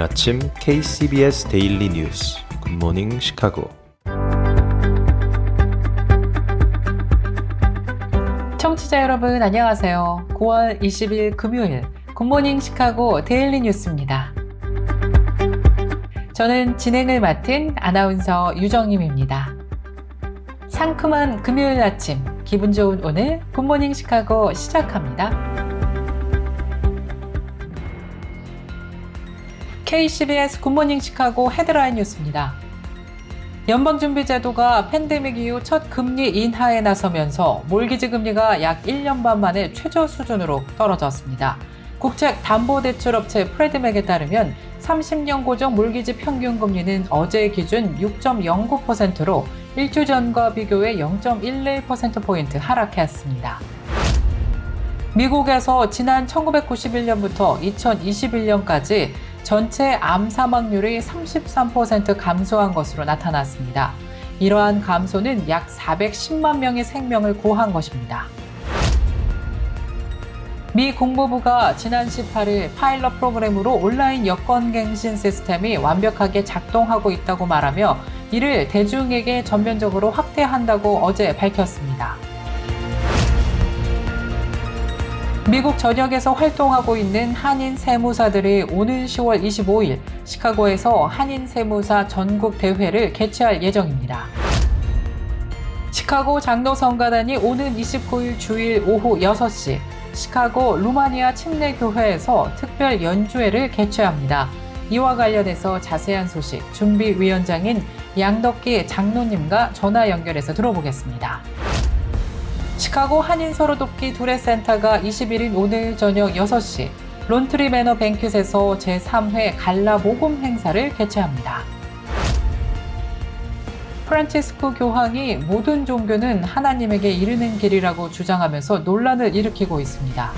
아침 KCBS 데일리 뉴스 굿모닝 시카고. 청취자 여러분 안녕하세요. 9월 20일 금요일 굿모닝 시카고 데일리 뉴스입니다. 저는 진행을 맡은 아나운서 유정임입니다. 상큼한 금요일 아침, 기분 좋은 오늘 굿모닝 시카고 시작합니다. KCBS 굿모닝 시카고 헤드라인 뉴스입니다. 연방준비제도가 팬데믹 이후 첫 금리 인하에 나서면서 몰기지 금리가 약 1년 반 만에 최저 수준으로 떨어졌습니다. 국책담보대출업체 프레드맥에 따르면 30년 고정 몰기지 평균 금리는 어제 기준 6.09%로 일주 전과 비교해 0.11%포인트 하락했습니다. 미국에서 지난 1991년부터 2021년까지 전체 암 사망률이 33% 감소한 것으로 나타났습니다. 이러한 감소는 약 410만 명의 생명을 구한 것입니다. 미 국무부가 지난 18일 파일럿 프로그램으로 온라인 여권갱신 시스템이 완벽하게 작동하고 있다고 말하며 이를 대중에게 전면적으로 확대한다고 어제 밝혔습니다. 미국 전역에서 활동하고 있는 한인 세무사들이 오는 10월 25일 시카고에서 한인 세무사 전국 대회를 개최할 예정입니다. 시카고 장로성가단이 오는 29일 주일 오후 6시 시카고 루마니아 침례교회에서 특별 연주회를 개최합니다. 이와 관련해서 자세한 소식 준비위원장인 양덕기 장로님과 전화 연결해서 들어보겠습니다. 시카고 한인 서로돕기 두레센터가 21일 오늘 저녁 6시 론트리 매너 뱅큐에서 제3회 갈라 모금 행사를 개최합니다. 프란치스코 교황이 모든 종교는 하나님에게 이르는 길이라고 주장하면서 논란을 일으키고 있습니다.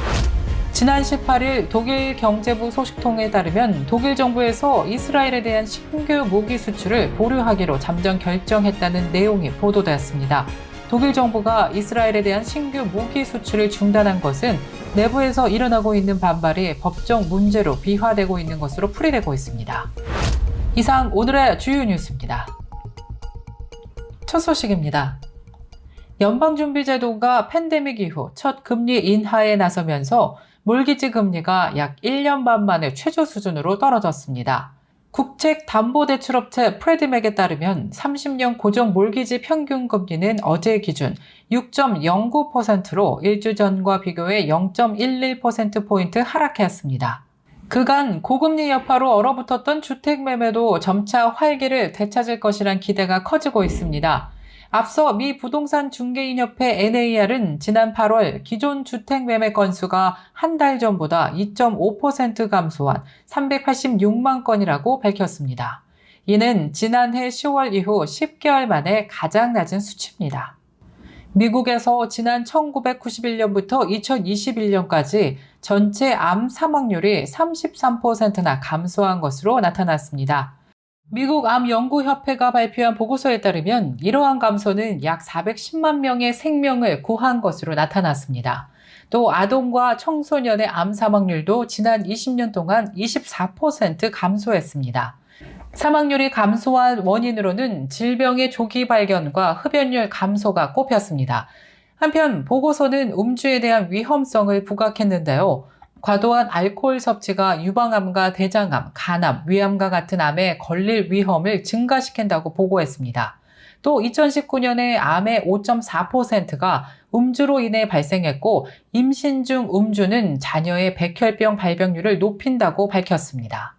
지난 18일 독일 경제부 소식통에 따르면 독일 정부에서 이스라엘에 대한 신규 무기 수출을 보류하기로 잠정 결정했다는 내용이 보도되었습니다. 독일 정부가 이스라엘에 대한 신규 무기 수출을 중단한 것은 내부에서 일어나고 있는 반발이 법적 문제로 비화되고 있는 것으로 풀이되고 있습니다. 이상 오늘의 주요 뉴스입니다. 첫 소식입니다. 연방준비제도가 팬데믹 이후 첫 금리 인하에 나서면서 몰기지 금리가 약 1년 반 만에 최저 수준으로 떨어졌습니다. 국책담보대출업체 프레드맥에 따르면 30년 고정 몰기지 평균 금리는 어제 기준 6.09%로 일주 전과 비교해 0.11%포인트 하락했습니다. 그간 고금리 여파로 얼어붙었던 주택 매매도 점차 활기를 되찾을 것이란 기대가 커지고 있습니다. 앞서 미 부동산 중개인협회 NAR은 지난 8월 기존 주택 매매 건수가 한 달 전보다 2.5% 감소한 386만 건이라고 밝혔습니다. 이는 지난해 10월 이후 10개월 만에 가장 낮은 수치입니다. 미국에서 지난 1991년부터 2021년까지 전체 암 사망률이 33%나 감소한 것으로 나타났습니다. 미국 암연구협회가 발표한 보고서에 따르면 이러한 감소는 약 410만 명의 생명을 구한 것으로 나타났습니다. 또 아동과 청소년의 암 사망률도 지난 20년 동안 24% 감소했습니다. 사망률이 감소한 원인으로는 질병의 조기 발견과 흡연율 감소가 꼽혔습니다. 한편 보고서는 음주에 대한 위험성을 부각했는데요. 과도한 알코올 섭취가 유방암과 대장암, 간암, 위암과 같은 암에 걸릴 위험을 증가시킨다고 보고했습니다. 또 2019년에 암의 5.4%가 음주로 인해 발생했고 임신 중 음주는 자녀의 백혈병 발병률을 높인다고 밝혔습니다.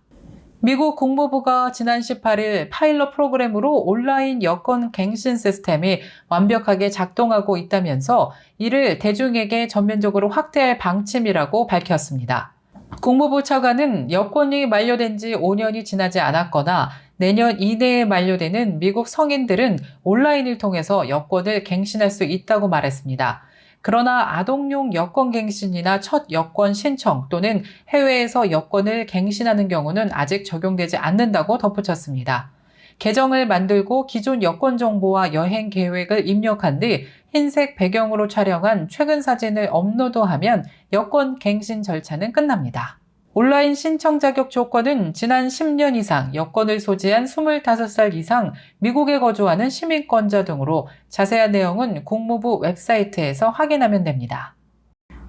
미국 국무부가 지난 18일 파일럿 프로그램으로 온라인 여권 갱신 시스템이 완벽하게 작동하고 있다면서 이를 대중에게 전면적으로 확대할 방침이라고 밝혔습니다. 국무부 차관은 여권이 만료된 지 5년이 지나지 않았거나 내년 이내에 만료되는 미국 성인들은 온라인을 통해서 여권을 갱신할 수 있다고 말했습니다. 그러나 아동용 여권 갱신이나 첫 여권 신청 또는 해외에서 여권을 갱신하는 경우는 아직 적용되지 않는다고 덧붙였습니다. 계정을 만들고 기존 여권 정보와 여행 계획을 입력한 뒤 흰색 배경으로 촬영한 최근 사진을 업로드하면 여권 갱신 절차는 끝납니다. 온라인 신청 자격 조건은 지난 10년 이상 여권을 소지한 25살 이상 미국에 거주하는 시민권자 등으로 자세한 내용은 국무부 웹사이트에서 확인하면 됩니다.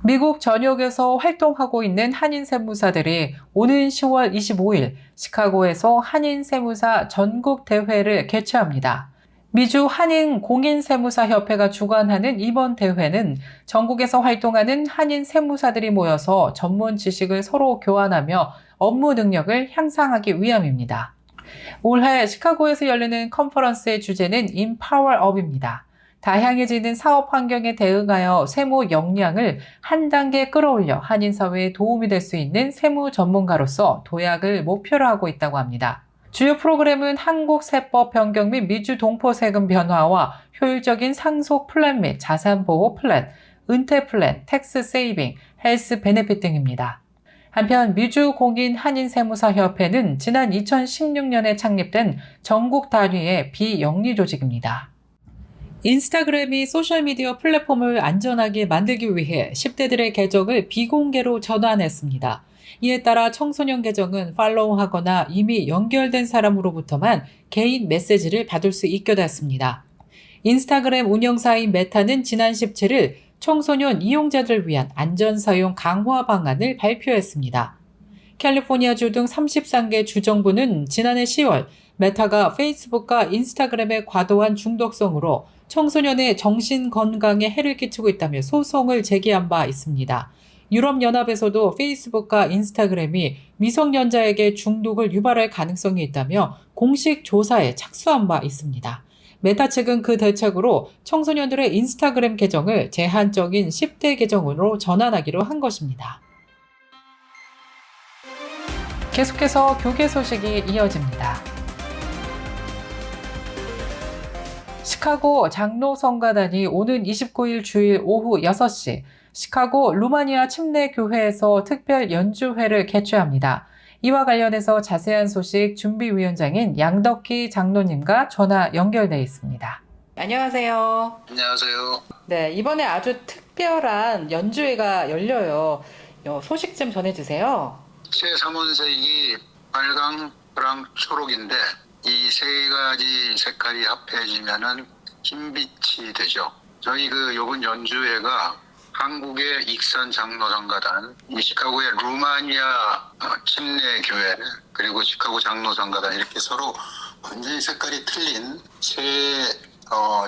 미국 전역에서 활동하고 있는 한인 세무사들이 오는 10월 25일 시카고에서 한인 세무사 전국 대회를 개최합니다. 미주 한인 공인세무사협회가 주관하는 이번 대회는 전국에서 활동하는 한인 세무사들이 모여서 전문 지식을 서로 교환하며 업무 능력을 향상하기 위함입니다. 올해 시카고에서 열리는 컨퍼런스의 주제는 Empower-up입니다. 다양해지는 사업 환경에 대응하여 세무 역량을 한 단계 끌어올려 한인 사회에 도움이 될 수 있는 세무 전문가로서 도약을 목표로 하고 있다고 합니다. 주요 프로그램은 한국세법 변경 및 미주 동포세금 변화와 효율적인 상속 플랜 및 자산보호 플랜, 은퇴 플랜, 텍스 세이빙, 헬스 베네핏 등입니다. 한편 미주 공인 한인세무사협회는 지난 2016년에 창립된 전국 단위의 비영리 조직입니다. 인스타그램이 소셜미디어 플랫폼을 안전하게 만들기 위해 10대들의 계정을 비공개로 전환했습니다. 이에 따라 청소년 계정은 팔로우하거나 이미 연결된 사람으로부터만 개인 메시지를 받을 수 있게 됐습니다. 인스타그램 운영사인 메타는 지난 17일 청소년 이용자들을 위한 안전사용 강화 방안을 발표했습니다. 캘리포니아주 등 33개 주정부는 지난해 10월 메타가 페이스북과 인스타그램의 과도한 중독성으로 청소년의 정신 건강에 해를 끼치고 있다며 소송을 제기한 바 있습니다. 유럽연합에서도 페이스북과 인스타그램이 미성년자에게 중독을 유발할 가능성이 있다며 공식 조사에 착수한 바 있습니다. 메타 측은 그 대책으로 청소년들의 인스타그램 계정을 제한적인 10대 계정으로 전환하기로 한 것입니다. 계속해서 교계 소식이 이어집니다. 시카고 장로성가단이 오는 29일 주일 오후 6시 시카고 루마니아 침례교회에서 특별 연주회를 개최합니다. 이와 관련해서 자세한 소식 준비위원장인 양덕희 장로님과 전화 연결돼 있습니다. 안녕하세요. 안녕하세요. 네, 이번에 아주 특별한 연주회가 열려요. 소식 좀 전해주세요. 제3원색이 빨강, 노랑, 초록인데 이 세 가지 색깔이 합해지면은 흰빛이 되죠. 저희 요번 연주회가 한국의 익산 장로성가단, 시카고의 루마니아 침례교회, 그리고 시카고 장로성가단 이렇게 서로 완전히 색깔이 틀린 세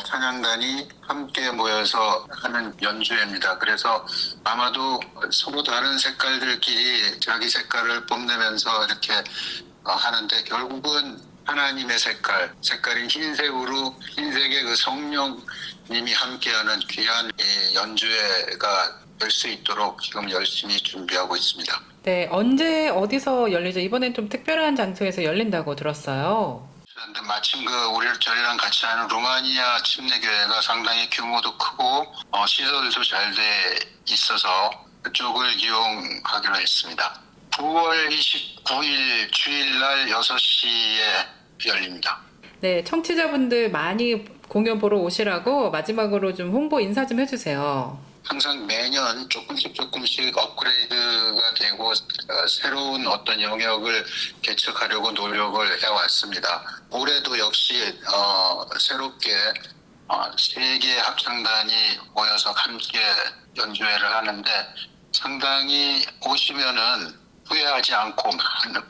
찬양단이 함께 모여서 하는 연주회입니다. 그래서 아마도 서로 다른 색깔들끼리 자기 색깔을 뽐내면서 이렇게 하는데 결국은 하나님의 색깔인 흰색으로 흰색의 그 성령님이 함께하는 귀한 이 연주회가 될 수 있도록 지금 열심히 준비하고 있습니다. 네, 언제 어디서 열리죠? 이번엔 좀 특별한 장소에서 열린다고 들었어요. 그런데 마침 저희랑 같이 하는 루마니아 침례교회가 상당히 규모도 크고 시설도 잘 돼 있어서 그쪽을 이용하기로 했습니다. 9월 29일 주일날 6시에 열립니다. 네, 청취자분들 많이 공연 보러 오시라고 마지막으로 좀 홍보 인사 좀 해주세요. 항상 매년 조금씩 업그레이드가 되고 새로운 어떤 영역을 개척하려고 노력을 해왔습니다. 올해도 역시 새롭게 세 개의 합창단이 모여서 함께 연주회를 하는데 상당히 오시면은 후회하지 않고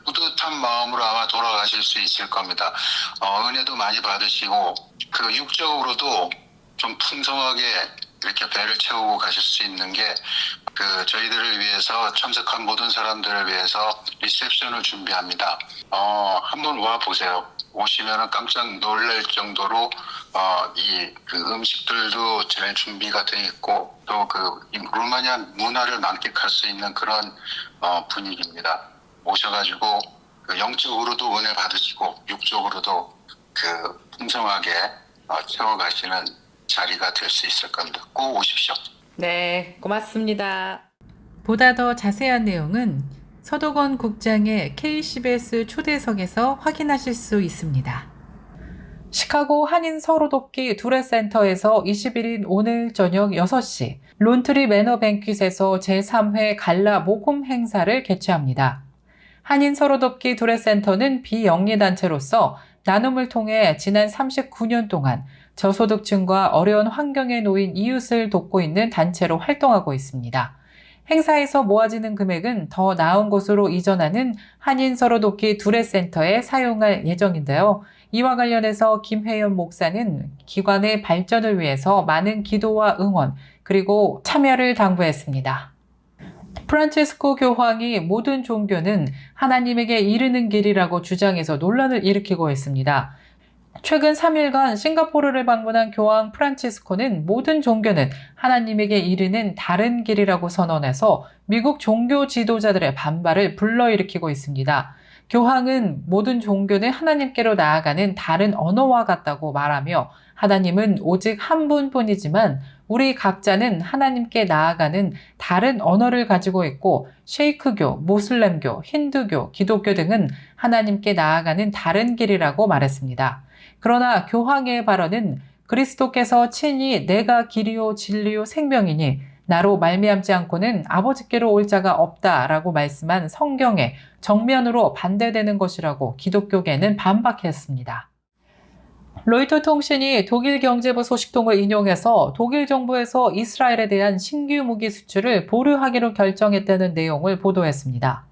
뿌듯한 마음으로 아마 돌아가실 수 있을 겁니다. 은혜도 많이 받으시고 육적으로도 좀 풍성하게 이렇게 배를 채우고 가실 수 있는 게 저희들을 위해서 참석한 모든 사람들을 위해서 리셉션을 준비합니다. 한번 와 보세요. 오시면은 깜짝 놀랄 정도로 음식들도 잘 준비가 돼 있고 또 루마니아 문화를 만끽할 수 있는 그런 분위기입니다. 오셔가지고 영적으로도 은혜 받으시고 육적으로도 풍성하게 채워가시는 자리가 될 수 있을 겁니다. 꼭 오십시오. 네, 고맙습니다. 보다 더 자세한 내용은 서도건 국장의 KCBS 초대석에서 확인하실 수 있습니다. 시카고 한인 서로돕기 두레센터에서 21일 오늘 저녁 6시 론트리 매너 뱅퀴트에서 제3회 갈라 모금 행사를 개최합니다. 한인 서로돕기 두레센터는 비영리단체로서 나눔을 통해 지난 39년 동안 저소득층과 어려운 환경에 놓인 이웃을 돕고 있는 단체로 활동하고 있습니다. 행사에서 모아지는 금액은 더 나은 곳으로 이전하는 한인 서로돕기 두레센터에 사용할 예정인데요. 이와 관련해서 김회연 목사는 기관의 발전을 위해서 많은 기도와 응원 그리고 참여를 당부했습니다. 프란치스코 교황이 모든 종교는 하나님에게 이르는 길이라고 주장해서 논란을 일으키고 있습니다. 최근 3일간 싱가포르를 방문한 교황 프란치스코는 모든 종교는 하나님에게 이르는 다른 길이라고 선언해서 미국 종교 지도자들의 반발을 불러일으키고 있습니다. 교황은 모든 종교는 하나님께로 나아가는 다른 언어와 같다고 말하며 하나님은 오직 한 분뿐이지만 우리 각자는 하나님께 나아가는 다른 언어를 가지고 있고 셰이크교, 모슬렘교, 힌두교, 기독교 등은 하나님께 나아가는 다른 길이라고 말했습니다. 그러나 교황의 발언은 그리스도께서 친히 내가 길이요 진리요 생명이니 나로 말미암지 않고는 아버지께로 올 자가 없다라고 말씀한 성경에 정면으로 반대되는 것이라고 기독교계는 반박했습니다. 로이터 통신이 독일 경제부 소식통을 인용해서 독일 정부에서 이스라엘에 대한 신규 무기 수출을 보류하기로 결정했다는 내용을 보도했습니다.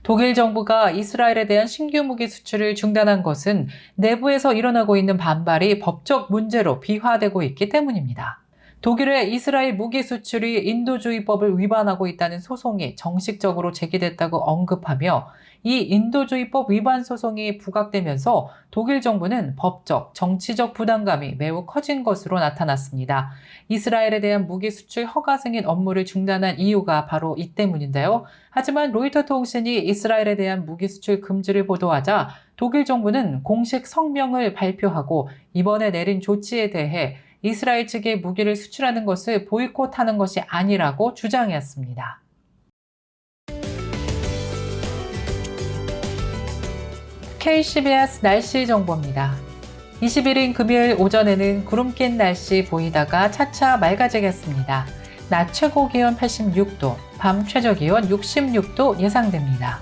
독일 정부가 이스라엘에 대한 신규 무기 수출을 중단한 것은 내부에서 일어나고 있는 반발이 법적 문제로 비화되고 있기 때문입니다. 독일의 이스라엘 무기 수출이 인도주의법을 위반하고 있다는 소송이 정식적으로 제기됐다고 언급하며 이 인도주의법 위반 소송이 부각되면서 독일 정부는 법적, 정치적 부담감이 매우 커진 것으로 나타났습니다. 이스라엘에 대한 무기 수출 허가 승인 업무를 중단한 이유가 바로 이 때문인데요. 하지만 로이터 통신이 이스라엘에 대한 무기 수출 금지를 보도하자 독일 정부는 공식 성명을 발표하고 이번에 내린 조치에 대해 이스라엘 측에 무기를 수출하는 것을 보이콧하는 것이 아니라고 주장했습니다. KCBS 날씨 정보입니다. 21일 금요일 오전에는 구름 낀 날씨 보이다가 차차 맑아지겠습니다. 낮 최고 기온 86도, 밤 최저 기온 66도 예상됩니다.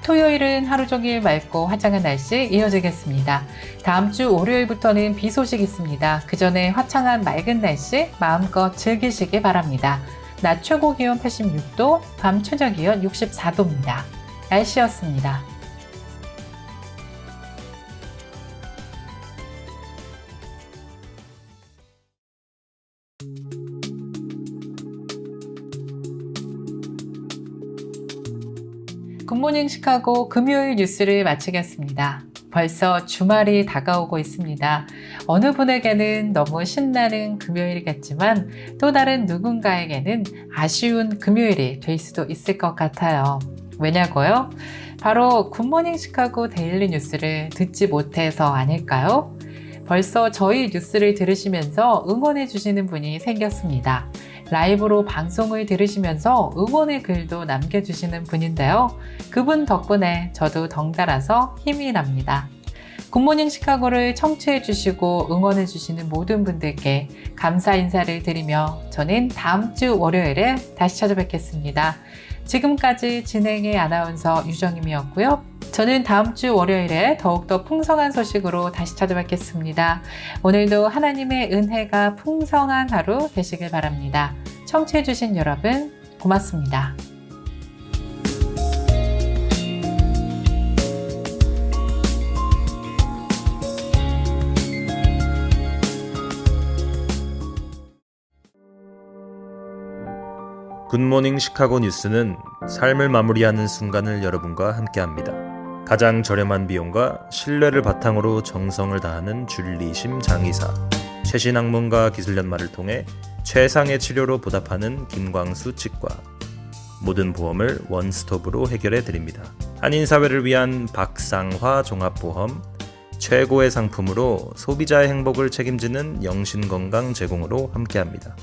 토요일은 하루 종일 맑고 화창한 날씨 이어지겠습니다. 다음 주 월요일부터는 비 소식 있습니다. 그 전에 화창한 맑은 날씨 마음껏 즐기시기 바랍니다. 낮 최고 기온 86도, 밤 최저 기온 64도입니다. 날씨였습니다. 굿모닝 시카고 금요일 뉴스를 마치겠습니다. 벌써 주말이 다가오고 있습니다. 어느 분에게는 너무 신나는 금요일이겠지만 또 다른 누군가에게는 아쉬운 금요일이 될 수도 있을 것 같아요. 왜냐고요? 바로 굿모닝 시카고 데일리 뉴스를 듣지 못해서 아닐까요? 벌써 저희 뉴스를 들으시면서 응원해 주시는 분이 생겼습니다. 라이브로 방송을 들으시면서 응원의 글도 남겨주시는 분인데요. 그분 덕분에 저도 덩달아서 힘이 납니다. 굿모닝 시카고를 청취해 주시고 응원해 주시는 모든 분들께 감사 인사를 드리며 저는 다음 주 월요일에 다시 찾아뵙겠습니다. 지금까지 진행의 아나운서 유정임이었고요. 저는 다음 주 월요일에 더욱더 풍성한 소식으로 다시 찾아뵙겠습니다. 오늘도 하나님의 은혜가 풍성한 하루 되시길 바랍니다. 청취해주신 여러분 고맙습니다. 굿모닝 시카고 뉴스는 삶을 마무리하는 순간을 여러분과 함께합니다. 가장 저렴한 비용과 신뢰를 바탕으로 정성을 다하는 줄리심 장의사, 최신 학문과 기술 연마를 통해 최상의 치료로 보답하는 김광수 치과. 모든 보험을 원스톱으로 해결해 드립니다. 한인사회를 위한 박상화 종합보험, 최고의 상품으로 소비자의 행복을 책임지는 영신건강 제공으로 함께합니다.